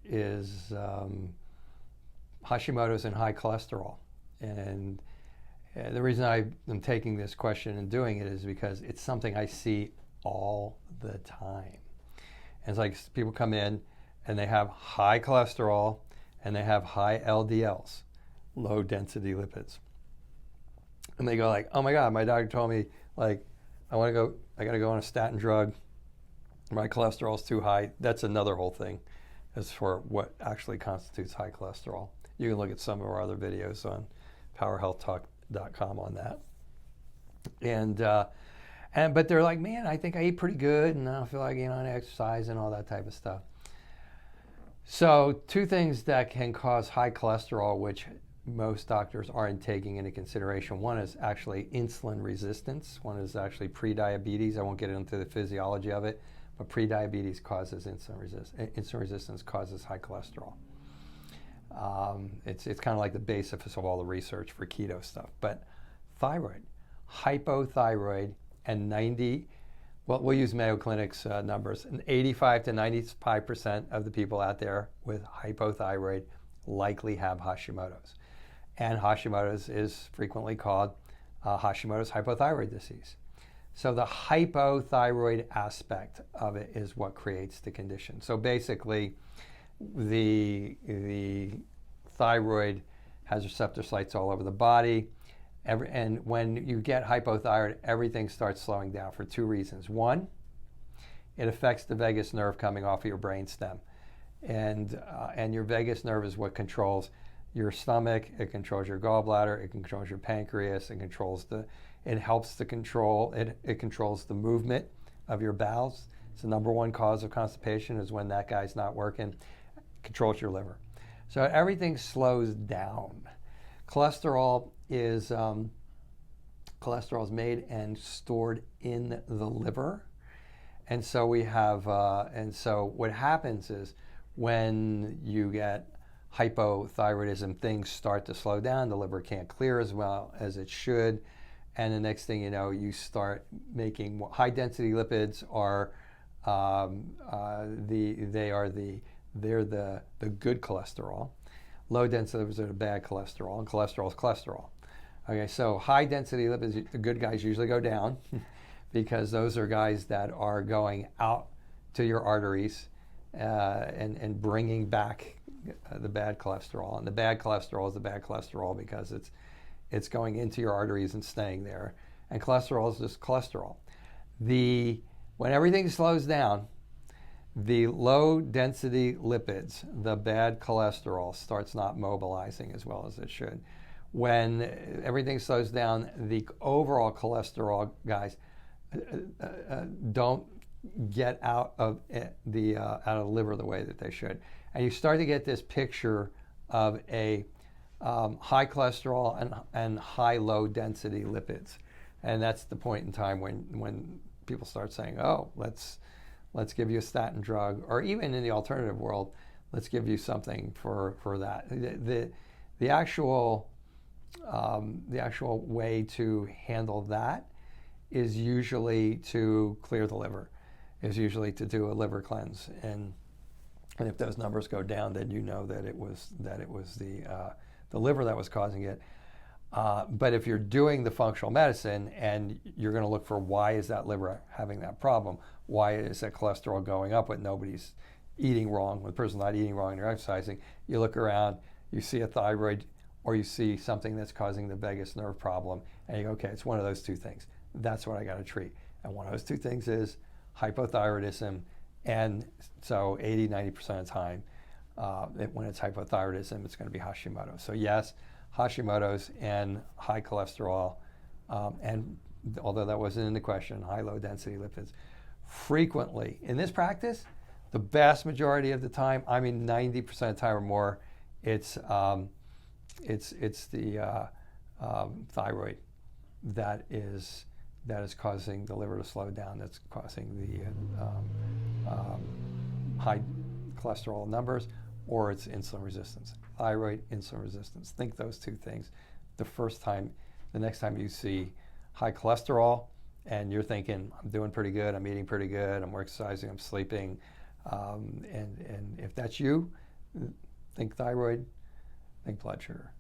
is Hashimoto's and high cholesterol. And the reason I am taking this question and doing it is because it's something I see all the time. And it's like people come in and they have high cholesterol and they have high LDLs, low density lipids. And they go like, oh my God, my doctor told me like, I got to go on a statin drug. My cholesterol's too high. That's another whole thing as for what actually constitutes high cholesterol. You can look at some of our other videos on powerhealthtalk.com on that. But they're like, man, I think I eat pretty good and I don't feel like I exercise and all that type of stuff. So two things that can cause high cholesterol, which most doctors aren't taking into consideration. One is actually insulin resistance. One is actually prediabetes. I won't get into the physiology of it, but prediabetes causes insulin resistance. Insulin resistance causes high cholesterol. It's kind of like the basis of all the research for keto stuff. But thyroid, hypothyroid, and we'll use Mayo Clinic's numbers, and 85 to 95% of the people out there with hypothyroid likely have Hashimoto's. And Hashimoto's is frequently called Hashimoto's hypothyroid disease. So the hypothyroid aspect of it is what creates the condition. So basically, the thyroid has receptor sites all over the body. And when you get hypothyroid, everything starts slowing down for two reasons. One, it affects the vagus nerve coming off of your brain stem. And your vagus nerve is what controls your stomach, it controls your gallbladder, it controls your pancreas, it controls it controls the movement of your bowels. It's the number one cause of constipation is when that guy's not working. It controls your liver. So everything slows down. Cholesterol is made and stored in the liver. And so what happens is when you get hypothyroidism, things start to slow down. The liver can't clear as well as it should. And the next thing you know, you start making high density lipids are they're the good cholesterol. Low density lipids are the bad cholesterol, and cholesterol is cholesterol. Okay, so high density lipids, the good guys usually go down because those are guys that are going out to your arteries and bringing back the bad cholesterol. And the bad cholesterol is the bad cholesterol because it's going into your arteries and staying there. And cholesterol is just cholesterol. When everything slows down, the low density lipids, the bad cholesterol, starts not mobilizing as well as it should. When everything slows down, the overall cholesterol guys don't get out of the liver the way that they should. And you start to get this picture of a high cholesterol and high low density lipids. And that's the point in time when people start saying, oh, let's give you a statin drug, or even in the alternative world, let's give you something for that. The actual way to handle that is usually to clear the liver, is usually to do a liver cleanse. And if those numbers go down, then you know that it was the liver that was causing it. But if you're doing the functional medicine and you're going to look for why is that liver having that problem, why is that cholesterol going up when nobody's eating wrong, when the person's not eating wrong and they're exercising, you look around, you see a thyroid, or you see something that's causing the vagus nerve problem, and you go, okay, it's one of those two things. That's what I got to treat. And one of those two things is hypothyroidism. And so 80-90% of the time, when it's hypothyroidism, it's going to be Hashimoto. So yes, Hashimoto's and high cholesterol, and although that wasn't in the question, high low density lipids. Frequently, in this practice, the vast majority of the time, 90% of the time or more, it's the thyroid that is causing the liver to slow down, that's causing the high cholesterol numbers, or it's insulin resistance. Thyroid, insulin resistance. Think those two things. The next time you see high cholesterol and you're thinking, I'm doing pretty good, I'm eating pretty good, I'm exercising, I'm sleeping, And if that's you, think thyroid, think blood sugar.